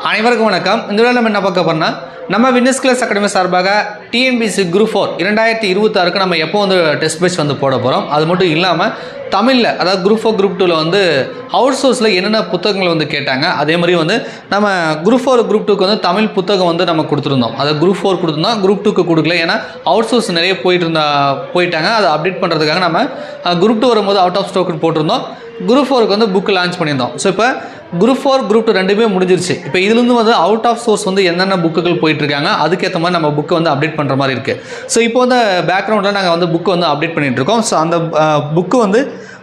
அனைவருக்கும் வணக்கம். இந்த வீடியோவில் நம்ம என்ன பார்க்க போறோம்னா, நம்ம வின்னர்ஸ் கிளாஸ் அகாடமி சார்பாக டிஎன்பிஎஸ்சி குரூப் 4 2026க்கு நம்ம எப்போ வந்து டெஸ்ட் பேட்ச் வந்து போட போகிறோம். அது மட்டும் இல்லாமல் தமிழில், அதாவது குரூப் 4 குரூப் 2ல் வந்து அவுட் சோர்ஸில் என்னென்ன புத்தகங்கள் வந்து கேட்டாங்க. அதே மாதிரி வந்து நம்ம குரூப் 4 குரூப் 2க்கு வந்து தமிழ் புத்தகம் வந்து நம்ம கொடுத்துருந்தோம். அதை குரூப் 4 கொடுத்துருந்தோம், குரூப் 2க்கு கொடுக்கல. ஏன்னா அவுட் சோர்ஸ் நிறைய போயிட்டாங்க. அதை அப்டேட் பண்ணுறதுக்காக நம்ம குரூப் 2 வரும்போது அவுட் ஆஃப் ஸ்டாக் போட்டிருந்தோம். குரூப் 4க்கு வந்து புக்கு லான்ச் பண்ணியிருந்தோம். ஸோ இப்போ குரூப் 4 குரூப் 2 ரெண்டுமே முடிஞ்சிருச்சு. இப்போ இதுலேருந்து வந்து அவுட் ஆஃப் சோர்ஸ் வந்து என்னென்ன புக்குகள் போயிட்டுருக்காங்க, அதுக்கேற்ற மாதிரி நம்ம புக்கை வந்து அப்டேட் பண்ணுற மாதிரி இருக்குது. ஸோ இப்போ வந்து பேக்ரவுண்டில் நாங்கள் வந்து புக்கு வந்து அப்டேட் பண்ணிகிட்ருக்கோம். ஸோ அந்த புக்கு வந்து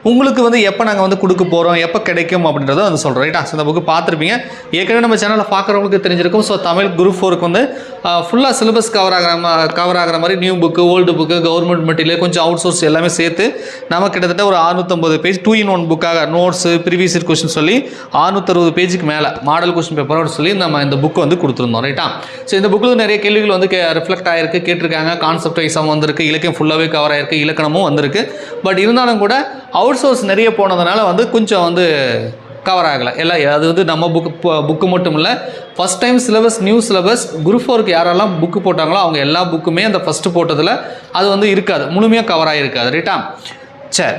உங்களுக்கு வந்து எப்போ நாங்கள் வந்து கொடுக்க போகிறோம், எப்போ கிடைக்கும் அப்படின்றத வந்து சொல்கிறோம். ரைட்டா? ஸோ அந்த புக்கு பார்த்துருப்பீங்க. ஏற்கனவே நம்ம சேனலில் பார்க்குறவங்களுக்கு தெரிஞ்சிருக்கும். ஸோ தமிழ் குரூப் 4க்கு வந்து ஃபுல்லாக சிலபஸ் கவர் ஆகிற மாதிரி new book, old book, government material, கொஞ்சம் அவுட் சோர்ஸ் எல்லாமே சேர்த்து நம்ம கிட்டத்தட்ட ஒரு 650 பேஜ் 2-in-1 புக்காக நோட்ஸு, ப்ரீவியஸ் இயர் கொஸ்டின் சொல்லி 660 பேஜுக்கு மேலே மாடல் கொஸ்டின் பேப்பரோட சொல்லி நம்ம இந்த புக்கு வந்து கொடுத்துருந்தோம். ரைட்டா? ஸோ இந்த புக்கில் நிறைய கேள்விகள் வந்து ரிஃப்ளெக்ட் ஆகிருக்கு, கேட்டிருக்காங்க. கான்செப்ட் வைஸாக வந்திருக்கு, இலக்கியம் ஃபுல்லாகவே கவர் ஆகிருக்கு, இலக்கணமும் வந்திருக்கு. பட் இருந்தாலும் கூட அவுட் சோர்ஸ் நிறைய போனதுனால வந்து கொஞ்சம் வந்து கவர் ஆகலை எல்லாம். அது வந்து நம்ம புக்கு மட்டும் இல்லை, first time syllabus, new syllabus group 4க்கு யாரெல்லாம் புக்கு போட்டாங்களோ அவங்க எல்லா புக்குமே அந்த ஃபஸ்ட்டு போட்டதில் அது வந்து இருக்காது, முழுமையாக கவர் ஆகிருக்காது. ரைட்டா? சரி,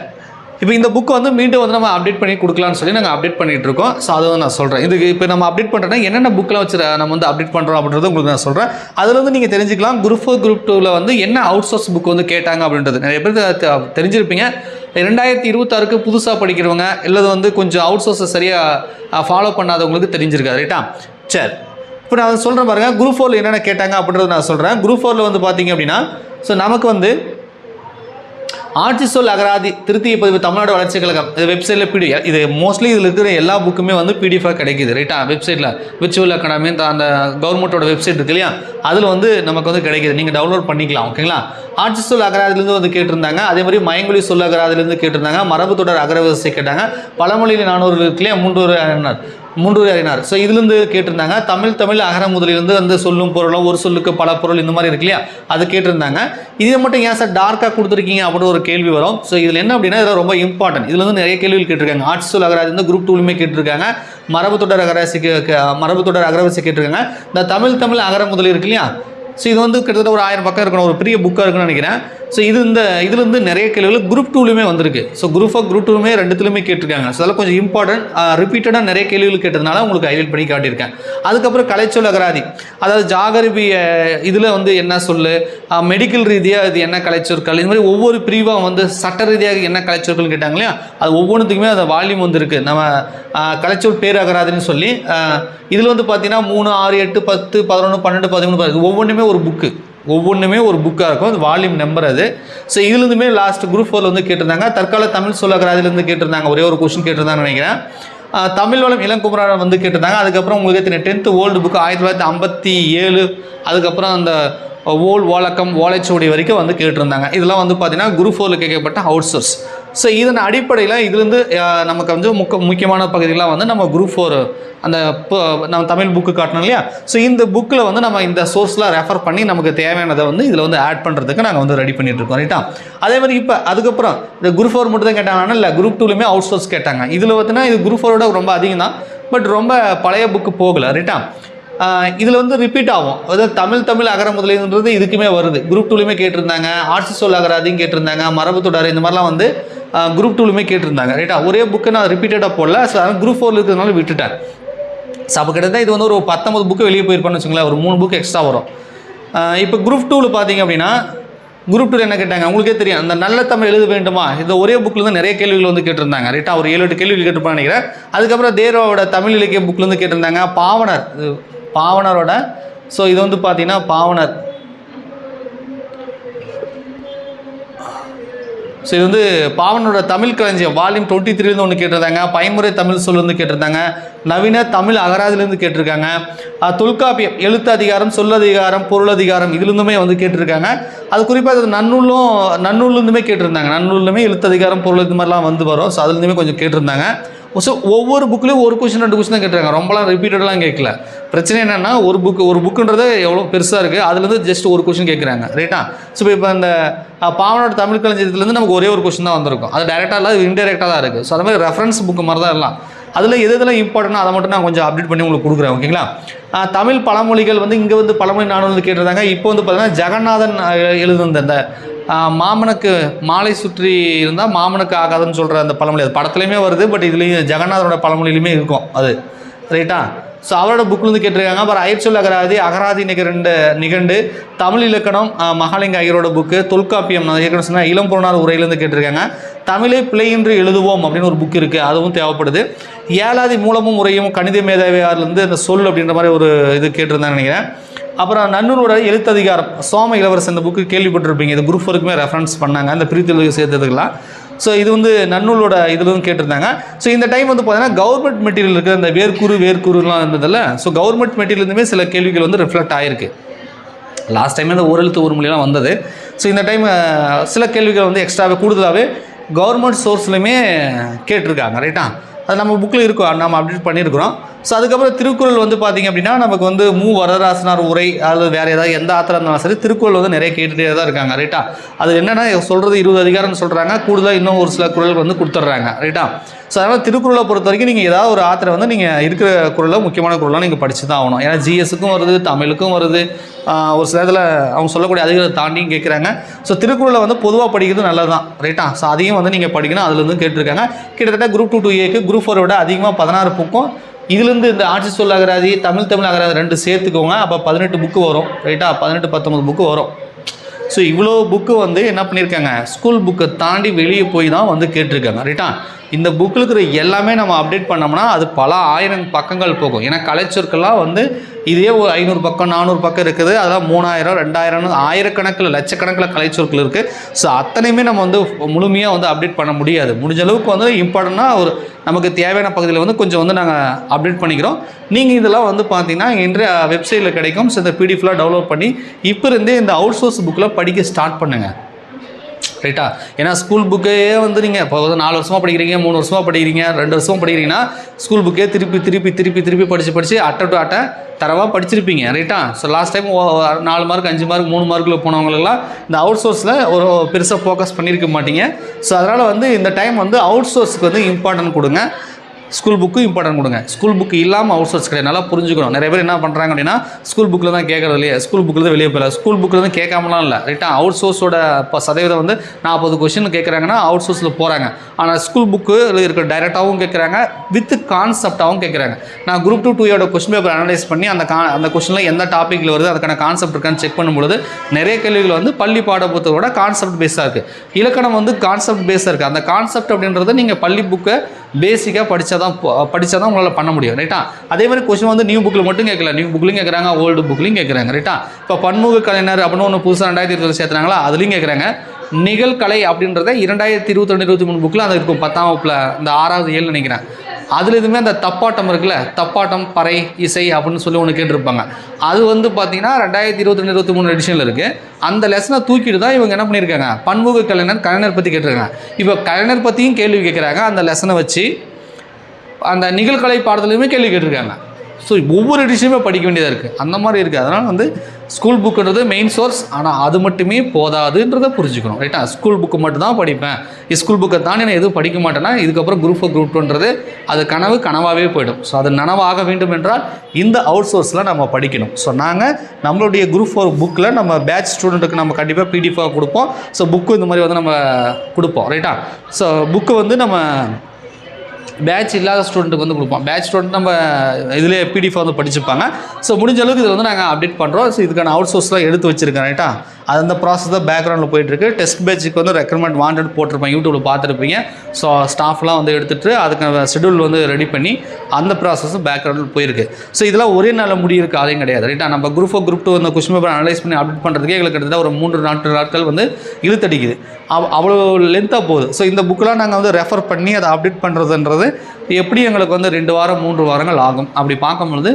இப்போ இந்த புக்கு வந்து மீண்டும் வந்து நம்ம அப்டேட் பண்ணி கொடுக்கலான்னு சொல்லி நாங்கள் அப்டேட் பண்ணிகிட்டு இருக்கோம். ஸோ அதை வந்து நான் சொல்கிறேன். இதுக்கு இப்போ நம்ம அப்டேட் பண்ணுறோன்னா என்னென்ன புக்கில் வச்சு நம்ம வந்து அப்டேட் பண்ணுறோம் அப்படின்றத உங்களுக்கு நான் சொல்கிறேன். அதில் வந்து நீங்கள் தெரிஞ்சுக்கலாம் குரூப் 4 குரூப் 2வில் வந்து என்ன அவுட் சோர்ஸ் புக் வந்து கேட்டாங்க அப்படின்றது. நிறைய பேர் தெரிஞ்சிருப்பீங்க. 2026க்கு புதுசாக படிக்கிறவங்க இல்லது வந்து கொஞ்சம் அவுட் சோர்ஸை சரியாக ஃபாலோ பண்ணாதவங்களுக்கு தெரிஞ்சிருக்காது. ரைட்டா? சரி, இப்போ நான் சொல்கிறேன் பாருங்கள், குரூப் 4ல் என்னென்ன கேட்டாங்க அப்படின்றத நான் சொல்கிறேன். குரூப் 4ல் வந்து பார்த்தீங்க அப்படின்னா, ஸோ நமக்கு வந்து ஆட்சி சொல் அகராதி திருத்திய பதிவு தமிழ்நாடு வளர்ச்சி கழகம் இது வெப்சைட்டில் பிடிஎஃப், இது மோஸ்ட்லி இதில் இருக்கிற எல்லா புக்குமே வந்து பிடிஎஃபாக கிடைக்குது. ரைட்டா? வெப்சைட்டில் விர்ச்சுவல் அகாடமி அந்த கவர்மெண்ட்டோட வெப்சைட் இருக்கு இல்லையா, அதில் வந்து நமக்கு வந்து கிடைக்கிது, நீங்கள் டவுன்லோட் பண்ணிக்கலாம். ஓகேங்களா? ஆட்சி சொல் அகராதிலேருந்து வந்து கேட்டிருந்தாங்க. அதே மாதிரி மயங்கொழி சொல் அகராதிலேருந்து கேட்டிருந்தாங்க. மரபு தொடர் அகரவரிசை கேட்டாங்க. பழமொழியில் 400 இருக்கு இல்லையா, 3 அறிஞர். ஸோ இதுலேருந்து கேட்டிருந்தாங்க. தமிழ் அகர முதலிலிருந்து வந்து சொல்லும் பொருளும், ஒரு சொல்லுக்கு பல பொருள், இந்த மாதிரி இருக்கு இல்லையா, அது கேட்டிருந்தாங்க. இதை மட்டும் ஏன் சார் டார்க்காக கொடுத்துருக்கீங்க அப்படின்னு ஒரு கேள்வி வரும். ஸோ இதில் என்ன அப்படின்னா, இதில் ரொம்ப இம்பார்ட்டன்ட். இதில் வந்து நிறைய கேள்விகள் கேட்டிருக்காங்க. ஆட்சி சொல் அகராதி வந்து குரூப் 2லுமே கேட்டிருக்காங்க. மரபு தொடர் அகரவரிசை கேட்டிருக்காங்க. இந்த தமிழ் அகர முதலி இருக்கு இல்லையா, ஸோ இது வந்து கிட்டத்தட்ட ஒரு 1000 பக்கம் இருக்கணும், ஒரு பெரிய புக்காக இருக்குன்னு நினைக்கிறேன். ஸோ இதுலேருந்து நிறைய கேள்விகள் குரூப் 2லுமே வந்திருக்கு. ஸோ குரூப் 4 குரூப் 2லுமே ரெண்டுத்துலையுமே கேட்டிருக்காங்க. ஸோ அதெல்லாம் கொஞ்சம் இம்பார்ட்டன்ட். ரிப்பீட்டடாக நிறைய கேள்விகள் கேட்டதுனால உங்களுக்கு ஹைலைட் பண்ணி காட்டியிருக்கேன். அதுக்கப்புறம் கலைச்சொல் அகராதி, அதாவது ஜாகரிபி இதில் வந்து என்ன சொல்லு, மெடிக்கல் ரீதியாக இது என்ன கலைச்சொற்கள், இது மாதிரி ஒவ்வொரு பிரிவாக வந்து சட்ட ரீதியாக என்ன கலைச்சொற்கள் கேட்டாங்க இல்லையா, அது ஒவ்வொன்றுத்துக்குமே அந்த வால்யூம் வந்து இருக்குது. நம்ம கலைச்சொல் பேர் அகராதின்னு சொல்லி இதில் வந்து பார்த்தீங்கன்னா 3, 6, 8, 10, 11, 12, 13 ஒவ்வொன்றுமே ஒரு புக்காக இருக்கும். அது வால்யூம் நம்பர் அது. ஸோ இதுலேருந்துமே லாஸ்ட் குரூப் 4ல் வந்து கேட்டிருந்தாங்க. தற்கால தமிழ் சொல் அகராதிலேருந்து கேட்டிருந்தாங்க. ஒரே ஒரு கொஸ்டின் கேட்டிருந்தாங்கன்னு நினைக்கிறேன். தமிழ் வளம் இளங்குமரன் வந்து கேட்டிருந்தாங்க. அதுக்கப்புறம் உங்களுக்கு 10th ஓல்டு புக்கு 1957, அதுக்கப்புறம் அந்த ஓலக்கம் ஓலைச்சுவடி வரைக்கும் வந்து கேட்டிருந்தாங்க. இதெல்லாம் வந்து பார்த்தீங்கன்னா குரூப் 4ல் கேட்கப்பட்ட அவுட் சோர்ஸ். ஸோ இதன் அடிப்படையில் இதுலேருந்து நமக்கு வந்து முக்கியமான பகுதிகளாக வந்து நம்ம குரூப் 4 அந்த நம்ம தமிழ் புக்கு காட்டணும் இல்லையா, ஸோ இந்த புக்கில் வந்து நம்ம இந்த சோர்ஸ்லாம் ரெஃபர் பண்ணி நமக்கு தேவையானதை வந்து இதில் வந்து ஆட் பண்ணுறதுக்கு நாங்கள் வந்து ரெடி பண்ணிட்டு இருக்கோம். ரைட்டா? அதே மாதிரி இப்போ அதுக்கப்புறம் இந்த குரூப் 4 மட்டும் தான் கேட்டாங்கன்னா, இல்லை குரூப் 2லுமே அவுட் சோர்ஸ் கேட்டாங்க. இதில் பார்த்தீங்கன்னா இது குரூப் 4ஓட ரொம்ப அதிகம் தான், பட் ரொம்ப பழைய புக்கு போகலை. ரைட்டா? இதில் வந்து ரிப்பீட் ஆகும். அதாவது தமிழ் அகர முதலின்றது இதுக்குமே வருது. குரூப் 2லுமே கேட்டிருந்தாங்க. ஆட்சி சொல் அகராதியும் கேட்டிருந்தாங்க. மரபு தொடர் இந்த மாதிரிலாம் வந்து குரூப் 2லுமே கேட்டிருந்தாங்க. ரைட்டா? ஒரே புக்கு நான் ரிப்பீட்டடாக போடல. ஸோ அதனால் குரூப் 4ல் இருக்கிறதுனால விட்டுட்டேன். ஸோ அப்போ கிட்டத்தட்ட இது வந்து ஒரு 19 புக்கு வெளியே போயிருப்பான்னு வச்சுங்களேன், ஒரு 3 புக்கு எக்ஸ்ட்ரா வரும். இப்போ குரூப் 2ல் பார்த்தீங்க அப்படின்னா, குரூப் 2 என்ன கேட்டாங்க உங்களுக்கே தெரியும். அந்த நல்ல தமிழ் எழுத வேண்டுமா, இந்த ஒரே புக்கில் தான் நிறைய கேள்விகள் வந்து கேட்டிருந்தாங்க. ரைட்டா? ஒரு 7-8 கேள்விகள் கேட்டிருப்பான்னு நினைக்கிறேன். அதுக்கப்புறம் தேர்வோட தமிழ் இலக்கிய புக்கிலேருந்து கேட்டிருந்தாங்க. பாவனரோட, ஸோ இது வந்து பார்த்தீங்கன்னா பாவனர், ஸோ இது வந்து பாவனரோட தமிழ் களஞ்சியம் வால்யூம் 23 ஒன்று கேட்டிருந்தாங்க. பயன்முறை தமிழ் சொல் வந்து கேட்டிருந்தாங்க. நவீன தமிழ் அகராதிலேருந்து கேட்டிருக்காங்க. தொல்காப்பியம் எழுத்து அதிகாரம், சொல்லதிகாரம், பொருளதிகாரம் இதுலேருந்துமே வந்து கேட்டிருக்காங்க. அது குறிப்பாக அது நன்னூல்லேருந்துமே கேட்டிருந்தாங்க. நன்னூல்லுமே எழுத்து அதிகாரம், பொருள் இது மாதிரிலாம் வந்து வரும். ஸோ அதுலேருந்துமே கொஞ்சம் கேட்டிருந்தாங்க. ஸோ ஒவ்வொரு புக்லேயும் ஒரு கொஸ்டின் 2 கொஸ்டின் தான் கேட்டிருக்காங்க. ரொம்பலாம் ரிப்பீட்டடெலாம் கேட்கல. பிரச்சனை என்னென்னா ஒரு புக்குன்றது எவ்வளோ பெருசாக இருக்குது, அதுலேருந்து ஜஸ்ட் ஒரு கொஸ்டின் கேட்குறாங்க. ரைட்டா? ஸோ இப்போ இந்த பாவனோட தமிழ் களஞ்சியத்துலேருந்து நமக்கு ஒரே ஒரு கொஸ்டின் தான் வந்திருக்கும். அது டைரெக்டாக இல்லை, அது இன்டெரக்டாக தான் இருக்குது. ஸோ அது மாதிரி ரெஃபரன்ஸ் புக்கு மாதிரி தான் எல்லாம். அதில் எதெல்லாம் இம்பார்ட்டன்ட் அதை மட்டும் நான் கொஞ்சம் அப்டேட் பண்ணி உங்களுக்கு கொடுக்குறேன். ஓகேங்களா? தமிழ் பழமொழிகள் வந்து இங்கே வந்து பழமொழி நானும் வந்து கேட்டிருந்தாங்க. இப்போ வந்து பார்த்தீங்கன்னா ஜெகநாதன் எழுதுந்த அந்த மாமனுக்கு மாலை சுற்றி இருந்தால் மாமனுக்கு ஆகாதுன்னு சொல்கிற அந்த பழமொழி அது படத்துலையுமே வருது. பட் இதுலேயும் ஜெகநாதனோட பழமொழியிலுமே இருக்கும் அது. ரைட்டா? ஸோ அவரோட புக்கில் வந்து கேட்டிருக்காங்க. அப்புறம் அயற்சொல் அகராதி நிகண்டு தமிழ் இலக்கணம் மகாலிங்க ஐயரோட புக்கு, தொல்காப்பியம் நான் ஏற்கனவே சொன்னால் இளம்பொருளார் உரையிலேருந்து கேட்டிருக்காங்க. தமிழை பிழையின்றி எழுதுவோம் அப்படின்னு ஒரு புக் இருக்குது, அதுவும் தேவைப்படுது. ஏழாதி மூலமும் உரையும் கணித மேதாவியார்லேருந்து அந்த சொல் அப்படின்ற மாதிரி ஒரு இது கேட்டிருந்தான்னு நினைக்கிறேன். அப்புறம் நன்னூரோட எழுத்ததிகாரம் சோம இளவரசன் இந்த புக்கு கேள்விப்பட்டிருப்பீங்க. இது குரூப் 4க்குமே ரெஃபரன்ஸ் பண்ணாங்க அந்த பிரித்தெழுதி சேர்த்ததுக்கெல்லாம். ஸோ இது வந்து நன்னூலோட இதிலும் கேட்டிருந்தாங்க. ஸோ இந்த டைம் வந்து பார்த்தீங்கன்னா கவர்மெண்ட் மெட்டீரியல் இருக்குது, அந்த வேர்க்குருலாம் இருந்ததில்ல. ஸோ கவர்மெண்ட் மெட்டீரியல்ந்துமே சில கேள்விகள் வந்து ரிஃப்ளெக்ட் ஆகிருக்கு. லாஸ்ட் டைம் இந்த ஓரெழுத்து ஒரு மொழியெலாம் வந்தது. ஸோ இந்த டைம் சில கேள்விகள் வந்து எக்ஸ்ட்ராவே கூடுதலாகவே கவர்மெண்ட் சோர்ஸ்லையுமே கேட்டிருக்காங்க. ரைட்டா? அது நம்ம புக்கில் இருக்கும், நம்ம அப்டேட் பண்ணியிருக்கிறோம். ஸோ அதுக்கப்புறம் திருக்குறள் வந்து பார்த்திங்க அப்படின்னா நமக்கு வந்து வரதராசனார் உரை அல்லது வேறு ஏதாவது எந்த ஆத்திரம் இருந்தாலும் சரி திருக்குறள் வந்து நிறைய கேட்டுகிட்டே தான் இருக்காங்க. ரைட்டா? அது என்னென்னா சொல்கிறது 20 அதிகாரம்னு சொல்கிறாங்க, கூடுதலாக இன்னும் ஒரு சில குறள் வந்து கொடுத்துட்றாங்க. ரைட்டா? ஸோ அதனால் திருக்குறளை பொறுத்த வரைக்கும் நீங்கள் ஏதாவது ஒரு ஆத்திரை வந்து நீங்கள் இருக்கிற குறளை முக்கியமான குறளாக நீங்கள் படித்து தான் ஆகணும். ஏன்னா ஜிஎஸ்ஸுக்கும் வருது, தமிழுக்கும் வருது, ஒரு சில இதில் அவங்க சொல்லக்கூடிய அதிகாரத்தை தாண்டியும் கேட்குறாங்க. ஸோ திருக்குறளை வந்து பொதுவாக படிக்கிறது நல்லது தான். ரைட்டா? ஸோ அதையும் வந்து நீங்கள் படிக்கணும். அதுலேருந்து கேட்டிருக்காங்க. கிட்டத்தட்ட குரூப் 2 2Aக்கு குரூப் 4 விட அதிகமாக 16 புக்கும் இதுலேருந்து இந்த ஆட்சி சொல் அகராதி தமிழ் அகராதி 2 சேர்த்துக்கோங்க. அப்போ 18 புக்கு வரும். ரைட்டா? 18-19 புக்கு வரும். ஸோ இவ்வளோ புக்கு வந்து என்ன பண்ணியிருக்காங்க, ஸ்கூல் புக்கை தாண்டி வெளியே போய் தான் வந்து கேட்டிருக்காங்க. ரைட்டா? இந்த புக்கில் இருக்கிற எல்லாமே நம்ம அப்டேட் பண்ணோம்னா அது பல 1000 பக்கங்கள் போகும். ஏன்னா கலைச்சொற்கள்லாம் வந்து இதே ஒரு 500 பக்கம் 400 பக்கம் இருக்குது. அதெல்லாம் 3000 2000 ஆயிரக்கணக்கில் லட்சக்கணக்கில் கலைச்சொற்கள் இருக்குது. ஸோ அத்தனையுமே நம்ம வந்து முழுமையாக வந்து அப்டேட் பண்ண முடியாது. முடிஞ்ச அளவுக்கு வந்து இம்பார்ட்டண்ட்டாக ஒரு நமக்கு தேவையான பகுதியில் வந்து கொஞ்சம் வந்து நாங்கள் அப்டேட் பண்ணிக்கிறோம். நீங்கள் இதெல்லாம் வந்து பார்த்தீங்கன்னா இன்றைய வெப்சைட்டில் கிடைக்கும். ஸோ இந்த பிடிஎஃப்லாம் டவுன்லோட் பண்ணி இப்போ இருந்தே இந்த அவுட் சோர்ஸ் புக்கில் படிக்க ஸ்டார்ட் பண்ணுங்கள். ரைட்டா? ஏன்னா ஸ்கூல் புக்கே வந்து நீங்கள் இப்போ 4 வருஷமாக படிக்கிறீங்க, 3 வருஷமாக படிக்கிறீங்க, 2 வருஷமாக படிக்கிறீங்கன்னா ஸ்கூல் புக்கே திருப்பி படித்து அட்டை டு அட்டை தரவாக படிச்சிருப்பீங்க. ரைட்டா? So last time 4 mark 5 mark 3 மார்க்கில் போனவங்களுக்கெல்லாம் இந்த அவுட் சோர்ஸில் ஒரு பெருசாக ஃபோக்கஸ் பண்ணியிருக்க மாட்டீங்க. ஸோ அதனால் வந்து இந்த டைம் வந்து அவுட் சோர்ஸுக்கு வந்து இம்பார்ட்டன்ட் கொடுங்க. ஸ்கூல் புக்கு இம்பார்ட்டன்ட் கொடுங்க. ஸ்கூல் புக்கு இல்லாமல் அவுட் சோர்ஸ் கிடையாது. நல்லா புரிஞ்சுக்கணும். நிறைய பேர் என்ன பண்ணுறாங்க அப்படின்னா ஸ்கூல் புக்கில் தான் கேட்குறது இல்லையா, ஸ்கூல் புக்கில் தான் வெளியே போகல, ஸ்கூல் புக்கில் தான் கேட்காமலாம் இல்லை. ரைட்டா? அவுட் சோர்ஸோட இப்போ சதவீதம் வந்து 40 கொஸ்டின் கேட்குறாங்கன்னா அவுட் சோர்ஸில் போகிறாங்க. ஆனால் ஸ்கூல் புக்கு இருக்கிற டைரெக்டாகவும் கேட்குறாங்க, வித் கான்செப்டாகவும் கேட்குறாங்க. நான் குரூப் 2 2Aயோட கொஸ்டின் பேப்பர் அனலைஸ் பண்ணி அந்த கொஸ்டினில் எந்த டாப்பிக்கில் வருது அதுக்கான கான்செப்ட் இருக்கான்னு செக் பண்ணும்பொழுது நிறைய கேள்விகள் வந்து பள்ளி பாட புத்தகத்தோட கான்செப்ட் பேஸாக இருக்குது. இலக்கணம் வந்து கான்செப்ட் பேஸாக இருக்குது. அந்த கான்செப்ட் அப்படின்றத நீங்கள் பள்ளி புக்கை பேசிக்காக படித்தா தான் உங்களால் பண்ண முடியும். ரைட்டா? அதே மாதிரி கொஸ்டின் வந்து நியூ புக்கில் மட்டும் கேட்கல, நியூ புக்லையும் கேட்குறாங்க, ஓல்டு புக்லையும் கேட்குறாங்க. ரைட்டா? இப்போ பன்முக கலைஞர் அப்படின்னு ஒன்று புதுசாக 2020 சேர்த்துனாங்களா, அதுலேயும் கேட்குறாங்க. நிகழ்கலை அப்படின்றத 2022-23 புக்கில் அது இருக்கும். 10ஆம் வகுப்பில் இந்த 6வது 7 நினைக்கிறேன். அதில் எதுவுமே அந்த தப்பாட்டம் இருக்குல்ல, தப்பாட்டம் பறை இசை அப்படின்னு சொல்லி ஒன்று கேட்டிருப்பாங்க. அது வந்து பார்த்தீங்கன்னா 2022-23 எடிஷனில் இருக்குது. அந்த லெசனை தூக்கிட்டு தான் இவங்க என்ன பண்ணியிருக்காங்க, பன்முக கலைஞர் பற்றி கேட்டிருக்காங்க. இப்போ கலைஞர் பற்றியும் கேள்வி கேட்குறாங்க. அந்த லெசனை வச்சு அந்த நிகழ்கலை பாடத்துலையுமே கேள்வி கேட்டிருக்காங்க. ஸோ ஒவ்வொரு எடிஷனுமே படிக்க வேண்டியதாக இருக்குது. அந்த மாதிரி இருக்குது. அதனால் வந்து ஸ்கூல் புக்குன்றது மெயின் சோர்ஸ். ஆனால் அது மட்டுமே போதாதுன்றதை புரிஞ்சுக்கணும். ரைட்டா? ஸ்கூல் புக்கு மட்டும் தான் படிப்பேன், ஸ்கூல் புக்கை தாண்டி நான் எதுவும் படிக்க மாட்டேன்னா இதுக்கப்புறம் குரூப் 4 குரூப் 2ன்றது அது கனவாகவே போயிடும். ஸோ அது நனவாக வேண்டும் என்றால் இந்த அவுட் சோர்ஸில் நம்ம படிக்கணும். ஸோ நாங்கள் நம்மளுடைய குரூப் 4 புக்கில் நம்ம பேட்ச் ஸ்டூடெண்ட்டுக்கு நம்ம கண்டிப்பாக பிடிஎஃபாக கொடுப்போம். ஸோ புக்கு இந்த மாதிரி வந்து நம்ம கொடுப்போம். ரைட்டா? ஸோ புக்கு வந்து நம்ம பேட்ச் இல்லாத ஸ்டூடெண்ட்டுக்கு வந்து கொடுப்போம். பேட்ச் ஸ்டூடெண்ட் நம்ம இதிலே பிடிஎஃப் வந்து படிச்சுப்பாங்க. ஸோ முடிஞ்ச அளவுக்கு இதில் வந்து நாங்கள் அப்டேட் பண்ணுறோம். ஸோ இதுக்கான அவுட் சோர்ஸ்லாம் எடுத்து வச்சுருக்கேன். ரைட்டா? அது அந்த ப்ராசஸ் தான் பேக்ரவுண்டில் போயிட்டுருக்கு. டெஸ்ட் பேட்சுக்கு வந்து ரெக்ரூட்மெண்ட் வாண்டட் போட்டிருப்பேன், யூடியூப்பில் பார்த்துருப்பீங்க. ஸோ ஸ்டாஃப்லாம் வந்து எடுத்துகிட்டு அதுக்கான ஷெடியூல் வந்து ரெடி பண்ணி அந்த ப்ராசஸும் பேக்ரவுண்டில் போயிருக்கு. ஸோ இதெல்லாம் ஒரே நாளில் முடியிற காலையும் கிடையாது. ரைட்டா? நம்ம குரூப் 4 குரூப் 2 அந்த கொஸ்டின் பேப்பர் அனலைஸ் பண்ணி அப்டேட் பண்ணுறதுக்கே எங்களுக்கு கிட்டத்தட்ட ஒரு 3-4 நாட்கள் வந்து இழுத்தடிக்குது. அவ்வளோ லென்த்தாக போகுது. ஸோ இந்த புக்கெலாம் நாங்கள் வந்து ரெஃபர் பண்ணி அதை அப்டேட் பண்ணுறதுன்றது எப்படி எங்களுக்கு வந்து 2 வாரம் 3 வாரங்கள் ஆகும். அப்படி பார்க்கும்பொழுது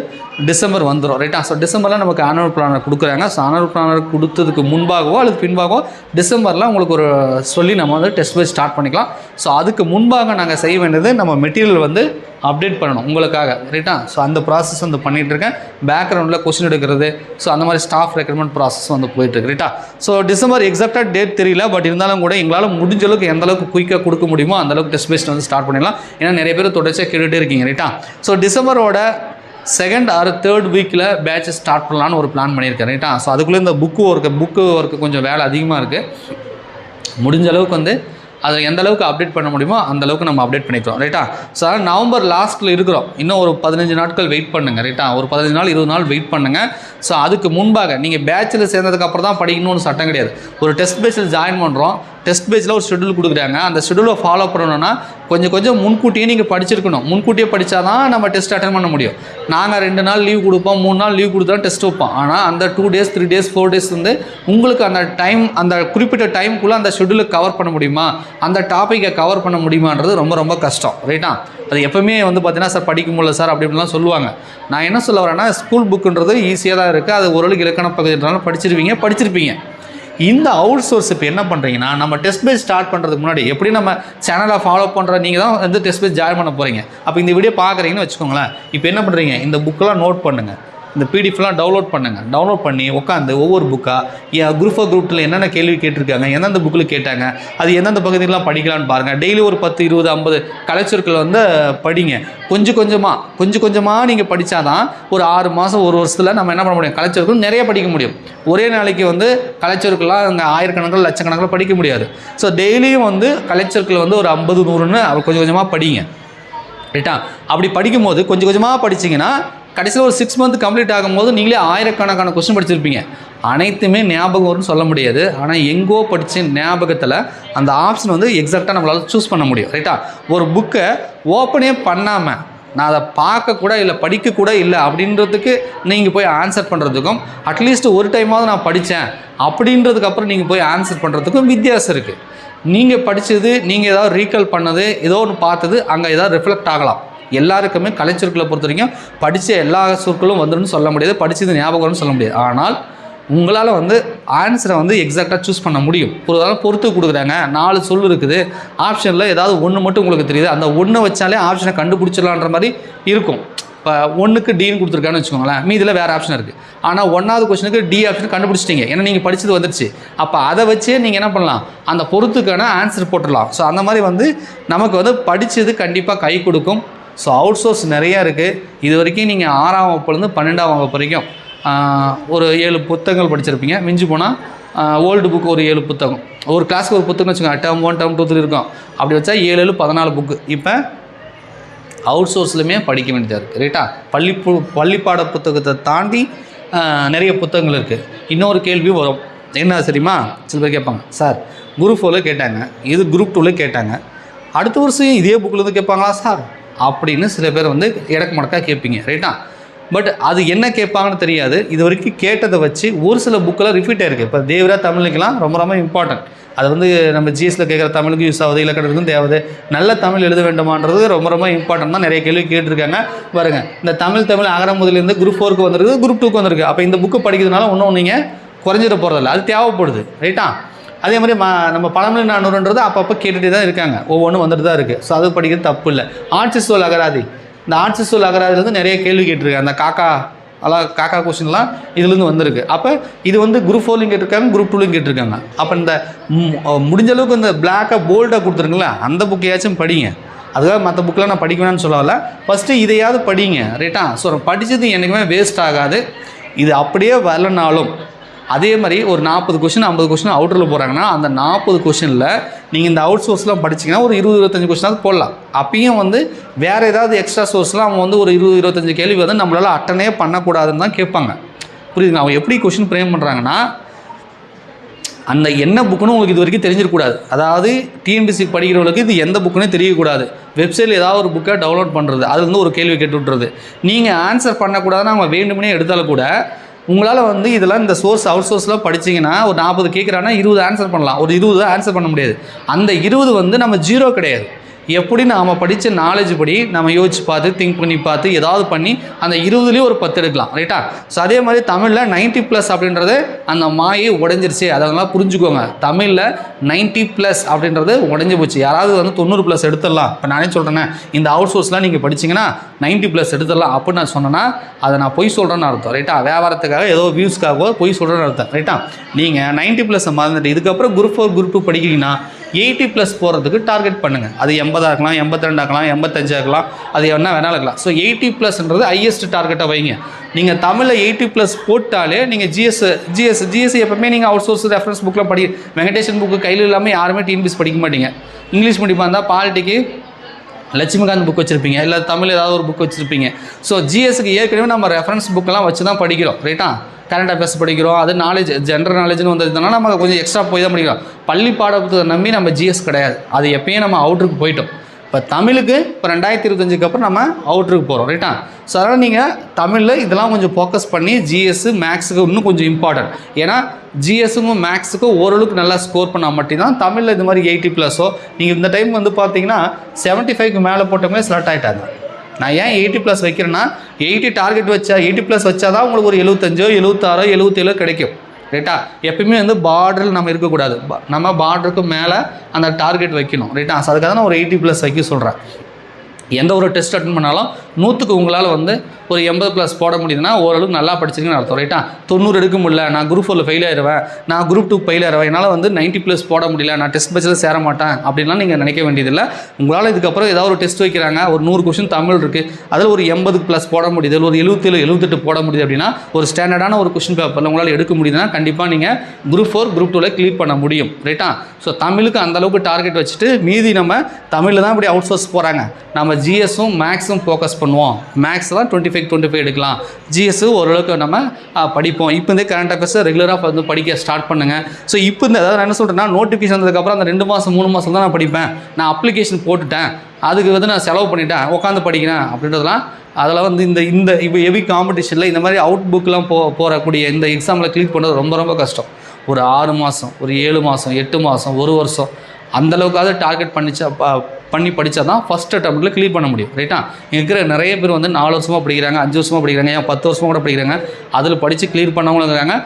டிசம்பர் வந்துடும். ரைட்டா? ஸோ டிசம்பரில் நமக்கு ஆனுவல் பிளானர் கொடுக்குறாங்க. ஸோ ஆனுவல் பிளானர் கொடுத்ததுக்கு முன்பாகவோ அல்லது பின்பாகவோ டிசம்பரில் உங்களுக்கு ஒரு சொல்லி நம்ம வந்து டெஸ்ட் பேட்ச் ஸ்டார்ட் பண்ணிக்கலாம். ஸோ அதுக்கு முன்பாக நாங்கள் செய்ய வேண்டியது நம்ம மெட்டீரியல் வந்து அப்டேட் பண்ணணும் உங்களுக்காக, ரைட்டா? ஸோ அந்த ப்ராசஸ் வந்து பண்ணிகிட்ருக்கேன். பேக்ரவுண்டில் கொஸ்டின் எடுக்கிறது, ஸோ அந்த மாதிரி ஸ்டாஃப் ரெக்ரூட்மெண்ட் ப்ராசஸ் வந்து போயிட்டுருக்கு, ரைட்டா? ஸோ டிசம்பர் எக்ஸாக்டாக டேட் தெரியல, பட் இருந்தாலும் கூட எங்களால் முடிஞ்ச அளவுக்கு எந்த அளவுக்கு குயிக்காக கொடுக்க முடியுமோ அந்தளவுக்கு டெஸ்ட் பேட்ச் வந்து ஸ்டார்ட் பண்ணிடலாம். ஏன்னா நிறைய பேர் தொடர்ச்சியாக கேட்டுகிட்டே இருக்கீங்க, ரைட்டா? ஸோ டிசம்பரோட 2nd or 3rd வீக்கில் பேட்ச் ஸ்டார்ட் பண்ணலான்னு ஒரு பிளான் பண்ணியிருக்கேன், ரைட்டா? ஸோ அதுக்குள்ளே இந்த புக்கு ஒர்க்கு கொஞ்சம் வேலை அதிகமாக இருக்குது. முடிஞ்ச அளவுக்கு வந்து அதை எந்த அளவுக்கு அப்டேட் பண்ண முடியுமோ அந்த அளவுக்கு நம்ம அப்டேட் பண்ணிக்கிறோம், ரைட்டா? ஸோ அதனால் நவம்பர் லாஸ்ட்டில் இருக்கிறோம். இன்னும் ஒரு 15 நாட்கள் வெயிட் பண்ணுங்கள், ரைட்டா? ஒரு 15 நாள் 20 நாள் வெயிட் பண்ணுங்கள். ஸோ அதுக்கு முன்பாக நீங்கள் பேட்சில் சேர்ந்ததுக்கப்புறம் தான் படிக்கணும்னு சட்டம் கிடையாது. ஒரு டெஸ்ட் பேட்சில் ஜாயின் பண்ணுறோம், டெஸ்ட் பேட்சில் ஒரு ஷெட்யூல் கொடுக்குறாங்க. அந்த ஷெட்யூலை ஃபாலோ பண்ணணும்னா கொஞ்சம் முன்கூட்டியே நீங்கள் படிச்சிருக்கணும். முன்கூட்டியே படித்தா தான் நம்ம டெஸ்ட் அட்டன் பண்ண முடியும். நாங்கள் 2 நாள் லீவ் கொடுப்போம், 3 நாள் லீவ் கொடுத்தா டெஸ்ட் வைப்போம். ஆனால் அந்த 2 days 3 days 4 days வந்து உங்களுக்கு அந்த டைம், அந்த குறிப்பிட்ட டைமுக்குள்ளே அந்த ஷெட்யூலை கவர் பண்ண முடியுமா, அந்த டாப்பிக்கை கவர் பண்ண முடியுமான்றது ரொம்ப ரொம்ப கஷ்டம், ரைட்டா? அது எப்போவுமே வந்து பார்த்தீங்கன்னா சார் படிக்க முடியல சார் அப்படி இப்படிலாம் சொல்லுவாங்க. நான் என்ன சொல்ல வரேன்னா, ஸ்கூல் புக்குன்றது ஈஸியாக தான் இருக்குது. அது ஓரளவுக்கு இலக்கண பகுதினாலும் படிச்சிருப்பீங்க. இந்த அவுட் சோர்ஸ் இப்போ என்ன பண்ணுறீங்கன்னா, நம்ம டெஸ்ட் பேட்ச் ஸ்டார்ட் பண்ணுறதுக்கு முன்னாடி எப்படி நம்ம சேனலை ஃபாலோ பண்ணுற நீங்கள் தான் வந்து டெஸ்ட் பேட்ச் ஜாயின் பண்ண போகிறீங்க. அப்போ இந்த வீடியோ பார்க்குறீங்கன்னு வச்சுக்கோங்களேன். இப்போ என்ன பண்ணுறீங்க, இந்த புக்கெலாம் நோட் பண்ணுங்கள், இந்த பிடிஎஃப்லாம் டவுன்லோட் பண்ணுங்கள். டவுன்லோட் பண்ணி உட்காந்து ஒவ்வொரு புக்காக குரூப் 2 என்னென்ன கேள்வி கேட்டிருக்காங்க, எந்தெந்த புக்கில் கேட்டாங்க, அது எந்தெந்த பகுதிகளெலாம் படிக்கலான்னு பாருங்கள். டெய்லி ஒரு 10 20 50 கலைச்சொற்கள் வந்து படிங்க. கொஞ்சம் கொஞ்சமாக நீங்கள் படித்தா தான் ஒரு 6 மாதம் 1 வருஷத்தில் நம்ம என்ன பண்ண முடியும், கலைச்சொற்கள் நிறைய படிக்க முடியும். ஒரே நாளைக்கு வந்து கலைச்சொற்கள்லாம் அங்கே ஆயிரக்கணக்கில் லட்சக்கணக்கில் படிக்க முடியாது. ஸோ டெய்லியும் வந்து கலைச்சொற்கள் வந்து ஒரு 50 100ன்னு கொஞ்சமாக படிங்க, ரைட்டா? அப்படி படிக்கும்போது கொஞ்சமாக படிச்சிங்கன்னா கடைசியில் ஒரு 6 month கம்ப்ளீட் ஆகும்போது நீங்களே ஆயிரக்கணக்கான கொஸ்டின் படிச்சிருப்பீங்க. அனைத்துமே ஞாபகம் வரும்னு சொல்ல முடியாது. ஆனால் எங்கோ படித்த ஞாபகத்தில் அந்த ஆப்ஷன் வந்து எக்ஸாக்டாக நம்மளால் சூஸ் பண்ண முடியும், ரைட்டா? ஒரு புக்கை ஓப்பனே பண்ணாமல் நான் அதை பார்க்கக்கூட இல்லை படிக்கக்கூட இல்லை அப்படின்றதுக்கு நீங்கள் போய் ஆன்சர் பண்ணுறதுக்கும், அட்லீஸ்ட் ஒரு டைமாவது நான் படித்தேன் அப்படின்றதுக்கப்புறம் நீங்கள் போய் ஆன்சர் பண்ணுறதுக்கும் வித்தியாசம் இருக்குது. நீங்கள் படித்தது, நீங்கள் ஏதாவது ரீகால் பண்ணது, ஏதோ ஒன்று பார்த்தது அங்கே ஏதாவது ரிஃப்ளெக்ட் ஆகலாம். எல்லாருக்குமே கலைச்சொற்களை பொறுத்த வரைக்கும் படித்த எல்லா சொற்களும் வந்துடும் சொல்ல முடியாது, படித்தது ஞாபகம்னு சொல்ல முடியாது. ஆனால் உங்களால் வந்து ஆன்சரை வந்து எக்ஸாக்டாக சூஸ் பண்ண முடியும். ஒரு பொறுத்து கொடுக்குறாங்க, 4 சொல் இருக்குது, ஆப்ஷனில் ஏதாவது ஒன்று மட்டும் உங்களுக்கு தெரியுது, அந்த ஒன்றை வச்சாலே ஆப்ஷனை கண்டுபிடிச்சிடலான்ற மாதிரி இருக்கும். இப்போ 1க்கு டின்னு கொடுத்துருக்கான்னு வச்சுக்கோங்களேன், மீதில் வேறு ஆப்ஷன் இருக்குது. ஆனால் 1வது கொஸ்டினுக்கு டி ஆப்ஷன் கண்டுபிடிச்சிட்டிங்க, ஏன்னா நீங்கள் படித்தது வந்துடுச்சு. அப்போ அதை வச்சே நீங்கள் என்ன பண்ணலாம், அந்த பொறுத்துக்கான ஆன்சர் போட்டுடலாம். ஸோ அந்த மாதிரி வந்து நமக்கு வந்து படித்தது கண்டிப்பாக கை கொடுக்கும். ஸோ அவுட் சோர்ஸ் நிறையா இருக்குது. இது வரைக்கும் நீங்கள் 6ஆம் வகுப்புலேருந்து 12ஆம் வகுப்பு வரைக்கும் ஒரு 7 புத்தகங்கள் படிச்சிருப்பீங்க. மிஞ்சி போனால் ஓல்டு புக் ஒரு 7 புத்தகம், ஒரு கிளாஸுக்கு ஒரு புத்தகம் வச்சுக்கோங்க. டேர்ம் 1 டேர்ம் 2 3 இருக்கும். அப்படி வச்சா 7 14 புக்கு இப்போ அவுட் சோர்ஸ்லையுமே படிக்க வேண்டியதாக இருக்குது, ரைட்டா? பள்ளிப்பாட புத்தகத்தை தாண்டி நிறைய புத்தகங்கள் இருக்குது. இன்னொரு கேள்வி வரும், என்ன தெரியுமா? சில பேர் கேட்பாங்க, சார் குரூப் 4 கேட்டாங்க, இது குரூப் 2 கேட்டாங்க, அடுத்த வருஷம் இதே புக்கிலேருந்து கேட்பாங்களா சார் அப்படின்னு சில பேர் வந்து இடக்கு மடக்காக கேட்பீங்க, ரைட்டா? பட் அது என்ன கேட்பாங்கன்னு தெரியாது. இது வரைக்கும் கேட்டதை வச்சு ஒரு சில புக்கெல்லாம் ரிப்பீட் ஆகிருக்கு. இப்போ தேவரா தமிழுக்கெல்லாம் ரொம்ப ரொம்ப இம்பார்ட்டன்ட். அது வந்து நம்ம ஜிஎஸ்சில் கேட்குற தமிழுக்கு யூஸ் ஆகுது, இலக்கணத்துக்கும் தேவை. நல்ல தமிழ் எழுத வேண்டுமான்றது ரொம்ப ரொம்ப இம்பார்ட்டன்ட் தான். நிறைய கேள்வி கேட்டிருக்காங்க பாருங்க. இந்த தமிழ் அகர முதலேருந்து குரூப் 4க்கு வந்திருக்கு, குரூப் 2க்கு வந்திருக்கு. அப்போ இந்த புக்கு படிக்கிறதுனால ஒன்றும் நீங்கள் குறைஞ்சிட போகிறதில்ல, அது தேவைப்படுது, ரைட்டா? அதே மாதிரி நம்ம பழமொழி 400ன்றது அப்பப்போ கேட்டுகிட்டே தான் இருக்காங்க, ஒவ்வொன்றும் வந்துட்டு தான் இருக்குது. ஸோ அது படிக்கிறது தப்பு இல்லை. ஆட்சி சொல் அகராதி, இந்த ஆட்சி சொல் அகராதிலேருந்து நிறைய கேள்வி கேட்டிருக்காங்க. அந்த காக்கா கொஸ்டின்லாம் இதுலேருந்து வந்திருக்கு. அப்போ இது வந்து குரூப் 4லையும் கேட்டிருக்காங்க, குரூப் 2லையும் கேட்டிருக்காங்க. அப்போ இந்த முடிஞ்ச அளவுக்கு இந்த பிளாக்காக போல்டாக கொடுத்துருங்களா, அந்த புக்கையாச்சும் படிங்க. அதுக்காக மற்ற புக்கெலாம் நான் படிக்க வேணான்னு சொல்லலை, ஃபஸ்ட்டு இதையாவது படிங்க, ரைட்டா? ஸோ படித்தது என்றைக்குமே வேஸ்ட் ஆகாது. இது அப்படியே வரலனாலும் அதே மாதிரி ஒரு 40 கொஸ்டின் 50 கொஸ்டின் அவுட்டரில் போகிறாங்கன்னா அந்த 40 கொஸ்டினில் நீங்கள் இந்த அவுட் சோர்ஸ்லாம் படிச்சிங்கன்னா ஒரு 20-25 கொஸ்டினாவது போடலாம். அப்பயும் வந்து வேறு ஏதாவது எக்ஸ்ட்ரா சோர்ஸ்லாம் அவங்க வந்து ஒரு 20-25 கேள்வி வந்து நம்மளால் அட்டனே பண்ணக்கூடாதுன்னு தான் கேட்பாங்க. புரியுதுங்க? அவங்க எப்படி கொஸ்டின் ஃப்ரேம் பண்ணுறாங்கன்னா, அந்த என்ன புக்குன்னு உங்களுக்கு இது வரைக்கும் தெரிஞ்சிடக்கூடாது. அதாவது டிஎன்பிசி படிக்கிறவங்களுக்கு இது எந்த புக்குன்னே தெரியக்கூடாது. வெப்சைட்டில் ஏதாவது ஒரு புக்கை டவுன்லோட் பண்ணுறது, அது வந்து ஒரு கேள்வி கேட்டு விட்டுறது. நீங்கள் ஆன்சர் பண்ணக்கூடாதுன்னு அவங்க வேண்டும்னே எடுத்தாலும் கூட உங்களால் வந்து இதெல்லாம் இந்த சோர்ஸ் அவுட் சோர்ஸ்லாம் படிச்சிங்கன்னா ஒரு 40 கேட்குறாங்கன்னா 20 ஆன்சர் பண்ணலாம். ஒரு 20 தான் ஆன்சர் பண்ண முடியாது. அந்த 20 வந்து நம்ம 0 கிடையாது. எப்படி நாம் படித்த நாலேஜ் படி நம்ம யோசிச்சு பார்த்து திங்க் பண்ணி பார்த்து ஏதாவது பண்ணி அந்த 20லேயே ஒரு 10 எடுக்கலாம் ரைட்டா. ஸோ அதே மாதிரி தமிழில் 90+ அப்படின்றது அந்த மாயை உடஞ்சிருச்சு, அதெல்லாம் புரிஞ்சுக்கோங்க. தமிழில் 90+ அப்படின்றது உடஞ்சி போச்சு. யாராவது வந்து 90+ எடுத்துடலாம், இப்போ நானே சொல்கிறேன்னே இந்த அவுட் சோர்ஸ்லாம் நீங்கள் படிச்சிங்கன்னா 90+ எடுத்துடலாம் அப்படின்னு நான் சொன்னேன்னா அதை நான் பொய் சொல்கிறேன்னு அர்த்தம் ரைட்டா. வியாபாரத்துக்காக ஏதோ வியூஸ்க்காகவோ பொய் சொல்கிறேன்னு அர்த்தம் ரைட்டா. நீங்கள் 90+ மறந்துட்டு இதுக்கப்புறம் குரூப் 4 குரூப் 2 படிக்கிறீங்கன்னா 80+ போகிறதுக்கு டார்கெட் பண்ணுங்கள். அது 80 இருக்கலாம், 82 இருக்கலாம், 85 இருக்கலாம், அது என்ன வேணாலும் இருக்கலாம். ஸோ 80+ன்றது ஹையஸ்ட் டார்கெட்டை வைங்க. நீங்கள் தமிழில் 80+ போட்டாலே நீங்கள் ஜிஎஸ் எப்பவுமே நீங்கள் அவுட் சோர்ஸ் ரெஃபரன்ஸ் புக்கில் வெங்கடேஷன் புக்கு கையில் இல்லாமல் யாருமே டிஎன்பிஎஸ்சி படிக்க மாட்டீங்க. இங்கிலீஷ் மீடியமாக இருந்தால் பாலிட்டிக்கு லட்சுமிகாந்த் புக் வச்சுருப்பீங்க, இல்லை தமிழ் ஏதாவது ஒரு புக் வச்சுருப்பீங்க. ஸோ ஜிஎஸ்க்கு ஏற்கனவே நம்ம ரெஃபரன்ஸ் புக்கெல்லாம் வச்சு தான் படிக்கிறோம் ரைட்டா. கரண்ட் அஃபேர்ஸ் படிக்கிறோம், அது நாலேஜ் ஜென்ரல் நாலேஜ்னு வந்ததுனால நம்ம கொஞ்சம் எக்ஸ்ட்ரா போய் தான் படிக்கிறோம். பள்ளி பாடத்தை நம்பி நம்ம ஜிஎஸ் கிடையாது, அது எப்பயும் நம்ம அவுட்ருக்கு போயிட்டோம். இப்போ தமிழுக்கு இப்போ 2025க்கு அப்புறம் நம்ம அவுட்ருக்கு போகிறோம் ரைட்டா. ஸோ அதனால் நீங்கள் தமிழில் இதெல்லாம் கொஞ்சம் ஃபோக்கஸ் பண்ணி ஜிஎஸ்ஸு மேக்ஸுக்கு இன்னும் கொஞ்சம் இம்பார்ட்டன்ட். ஏன்னா ஜிஎஸ்ஸுக்கும் மேக்ஸுக்கும் ஓரளவுக்கு நல்லா ஸ்கோர் பண்ணால் மட்டும்தான் தமிழில் இந்த மாதிரி 80+ஓ நீங்கள் இந்த டைம் வந்து பார்த்தீங்கன்னா 75க்கு மேலே போட்டவங்களே செலக்ட் ஆகிட்டாங்க. நான் ஏன் 80+ வைக்கிறேன்னா 80 டார்கெட் வச்சா 80+ வச்சா தான் உங்களுக்கு ஒரு 75, 76, 77 கிடைக்கும் ரைட்டா. எப்பயுமே வந்து பார்டரில் நம்ம இருக்கக்கூடாது, நம்ம பார்டருக்கு மேலே அந்த டார்கெட் வைக்கணும் ரைட்டா. ஸோ அதுக்காக நான் ஒரு 80+ வைக்க சொல்கிறேன். எந்த ஒரு டெஸ்ட் அட்டன் பண்ணாலும் 100க்கு உங்களால் வந்து ஒரு 80+ போட முடியுதுன்னா ஓரளவுக்கு நல்லா படிச்சிருக்கீங்கன்னு அர்த்தம் ரைட்டா. 90 எடுக்க முடியல, நான் குரூப் 4 ஃபெயில் ஆயிடுவேன், நான் குரூப் 2 ஃபெயில் ஆயிடுவேன், என்னால் வந்து 90+ போட முடியல, நான் டெஸ்ட் பேட்சில் சேர மாட்டேன் அப்படின்லாம் நீங்கள் நினைக்க வேண்டியதில்லை. உங்களால் இதுக்கப்புறம் ஏதாவது ஒரு டெஸ்ட் வைக்கிறாங்க, ஒரு 100 கொஷின் தமிழ் இருக்குது, அதில் ஒரு 80+ போட முடியுது, ஒரு 77, 78 போட முடியுது அப்படின்னா ஒரு ஸ்டாண்டர்டான ஒரு கொஷின் பேப்பரில் உங்களால் எடுக்க முடியுதுன்னா கண்டிப்பாக நீங்கள் குரூப் 4 குரூப் 2ல் கிளியர் பண்ண முடியும் ரைட்டா. ஸோ தமிழுக்கு அந்தளவுக்கு டார்கெட் வச்சுட்டு மீதி நம்ம தமிழில் தான் இப்படி அவுட் சோர்ஸ் போகிறாங்க, நம்ம ஜிஎஸும் மேக்ஸும் ஃபோக்கஸ் பண்ணுவோம். மேக்ஸ் தான் 25 எடுக்கலாம், ஜிஎஸ் ஓரளவுக்கு நம்ம படிப்போம். இப்போ இந்த கரண்ட் அஃபேர்ஸ் ரெகுலராக வந்து படிக்க ஸ்டார்ட் பண்ணுங்கள். ஸோ இப்போ இந்த அதாவது நான் என்ன சொல்கிறேன்னா நோட்டிஃபிகேஷன் வந்ததுக்கப்புறம் அந்த 2 மாதம் 3 மாதம் தான் நான் படிப்பேன், நான் அப்ளிகேஷன் போட்டுட்டேன், அதுக்கு வந்து நான் செலவு பண்ணிட்டேன், உட்காந்து படிக்கிறேன் அப்படின்றதுலாம் அதில் வந்து இந்த இப்போ ஹெவி காம்படிஷனில் இந்த மாதிரி அவுட் புக்கெலாம் போகக்கூடிய இந்த எக்ஸாமில் கிளிக் பண்ணுறது ரொம்ப ரொம்ப கஷ்டம். ஒரு 6 மாதம், ஒரு 7 மாதம், 8 மாதம், 1 வருஷம் அந்தளவுக்காவது டார்கெட் பண்ணி படித்தா தான் ஃபஸ்ட் அட்டம்ப்ட்டில் கிளியர் பண்ண முடியும் ரைட்டா. இங்கே இருக்கிற நிறைய பேர் வந்து 4 வருஷமாக படிக்கிறாங்க, 5 வருஷமாக படிக்கிறாங்க, ஏன் 10 வருஷமாக கூட படிக்கிறாங்க, அதில் படித்து கிளியர் பண்ணவங்களும் இருக்காங்க,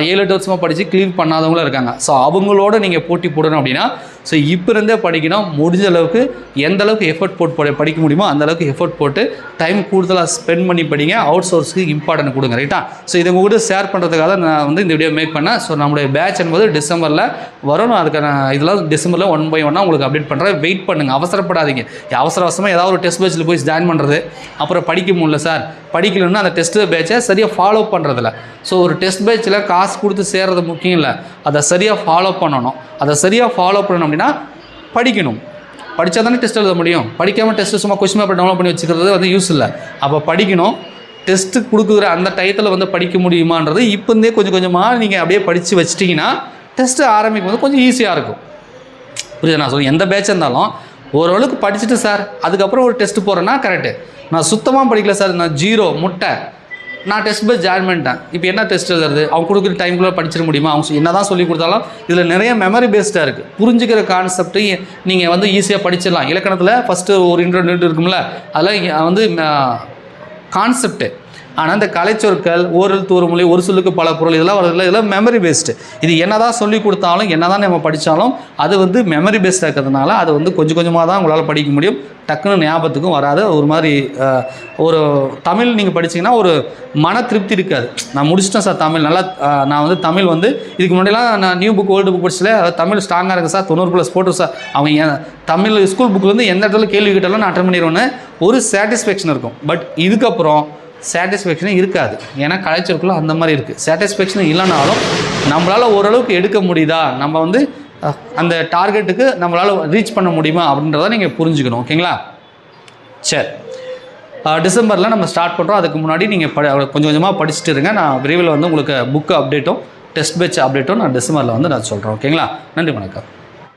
7-8 வருஷமாக படித்து கிளியர் பண்ணாதவங்களும் இருக்காங்க. ஸோ அவங்களோட நீங்கள் போட்டி போடணும் அப்படின்னா ஸோ இப்போ இருந்தே படிக்கணும். முடிஞ்ச அளவுக்கு எந்த அளவுக்கு எஃபர்ட் போட்டு படிக்க முடியுமோ அந்தளவுக்கு எஃபர்ட் போட்டு டைம் கூடுதலாக ஸ்பெண்ட் பண்ணி படிங்க. அவுட் சோர்ஸுக்கு இம்பார்ட்டன்ட் கொடுங்க ரைட்டா. ஸோ இதை உங்கள்கிட்ட ஷேர் பண்ணுறதுக்காக நான் வந்து இந்த வீடியோ மேக் பண்ணேன். ஸோ நம்மளுடைய பேட்ச் என்பது டிசம்பரில் வரும், அதுக்கான இதெல்லாம் டிசம்பரில் 1 by 1 உங்களுக்கு அப்டேட் பண்ணுறேன். வெயிட் பண்ணுங்கள், அவசரப்படாதீங்க. அவசரமாக ஏதாவது ஒரு டெஸ்ட் பேட்சில் போய் ஜாயின் பண்ணுறது, அப்புறம் படிக்க முடியல சார், படிக்கலன்னா அந்த டெஸ்ட் பேட்சை சரியாக ஃபாலோ பண்ணுறதில்ல. ஸோ ஒரு டெஸ்ட் பேட்சில் காசு கொடுத்து சேர்றது முக்கியம் இல்லை, அதை சரியாக ஃபாலோ பண்ணணும். அதை சரியாக ஃபாலோ பண்ணணும் அப்படின்னா படிக்கணும். படித்தா தானே டெஸ்ட் எழுத முடியும். படிக்காமல் டெஸ்ட்டு சும்மா கொஸ்டின் பேப்பர் டவுன்லோட் பண்ணி வச்சுக்கிறது வந்து யூஸ் இல்லை. அப்போ படிக்கணும். டெஸ்ட்டு கொடுக்குற அந்த டயத்தில் வந்து படிக்க முடியுமான்றது இப்போ இருந்தே கொஞ்சம் கொஞ்சமாக நீங்கள் அப்படியே படித்து வச்சிட்டிங்கன்னா டெஸ்ட்டு ஆரம்பிக்கும் போது கொஞ்சம் ஈஸியாக இருக்கும். புரியுது நான் சொல்லுங்கள். எந்த பேட்ச் இருந்தாலும் ஓரளவுக்கு படிச்சுட்டு சார் அதுக்கப்புறம் ஒரு டெஸ்ட்டு போகிறேன்னா கரெக்டு. நான் சுத்தமாக படிக்கல சார், நான் 0 முட்டை, நான் டெஸ்ட் பேட்ச் ஜாயின் பண்ணிட்டேன், இப்போ என்ன டெஸ்ட் எழுதுறது, அவங்க கொடுக்குற டைம்குள்ளே படிச்சிட முடியுமா? அவங்க என்ன தான் சொல்லி கொடுத்தாலும் இதில் நிறைய மெமரி பேஸ்டாக இருக்குது. புரிஞ்சுக்கிற கான்செப்ட்டு நீங்கள் வந்து ஈஸியாக படிச்சிடலாம். இலக்கணத்தில் ஃபஸ்ட்டு ஒரு இன்ட்ரோடக்ட் இருக்கும்ல, அதெல்லாம் வந்து கான்செப்ட்டு. ஆனால் இந்த கலைச்சொற்கள், ஓரல் தூரமொழி, ஒரு சொல்லுக்கு பல பொருள், இதெல்லாம் வரதில்லை. இதெல்லாம் மெமரி பேஸ்டு. இது என்ன தான் சொல்லி கொடுத்தாலும் என்ன தான் நம்ம படித்தாலும் அது வந்து மெமரி பேஸ்டாக இருக்கிறதுனால அது வந்து கொஞ்சம் கொஞ்சமாக தான் உங்களால் படிக்க முடியும். டக்குன்னு ஞாபகத்துக்கும் வராது. ஒரு மாதிரி ஒரு தமிழ் நீங்கள் படிச்சிங்கன்னா ஒரு மன திருப்தி இருக்காது. நான் முடிச்சிட்டேன் சார் தமிழ் நல்லா, நான் வந்து தமிழ் வந்து இதுக்கு முன்னாடிலாம் நான் நியூ புக் ஓல்டு புக் படிச்சல தமிழ் ஸ்ட்ராங்காக இருக்குது சார், 90+ போட்டு சார், அவங்க தமிழ் ஸ்கூல் புக்கில் எந்த இடத்துல கேள்வி கேட்டாலும் நான் அட்டன் பண்ணிடுவேன்னு ஒரு சாட்டிஸ்ஃபேக்ஷன் இருக்கும். பட் இதுக்கப்புறம் சாட்டிஸ்ஃபேக்ஷனே இருக்காது. ஏன்னா கலைச்சொற்களும் அந்த மாதிரி இருக்குது. சாட்டிஸ்ஃபேக்ஷன் இல்லைனாலும் நம்மளால் ஓரளவுக்கு எடுக்க முடியுதா, நம்ம வந்து அந்த டார்கெட்டுக்கு நம்மளால் ரீச் பண்ண முடியுமா அப்படின்றத நீங்கள் புரிஞ்சுக்கணும். ஓகேங்களா? சரி, டிசம்பரில் நம்ம ஸ்டார்ட் பண்ணுறோம். அதுக்கு முன்னாடி நீங்கள் கொஞ்சம் கொஞ்சமாக படிச்சுட்டு இருங்க. நான் விரைவில் வந்து உங்களுக்கு புக்கு அப்டேட்டும் டெஸ்ட் பேட்ச் அப்டேட்டும் நான் டிசம்பரில் வந்து நான் சொல்கிறேன். ஓகேங்களா? நன்றி, வணக்கம்.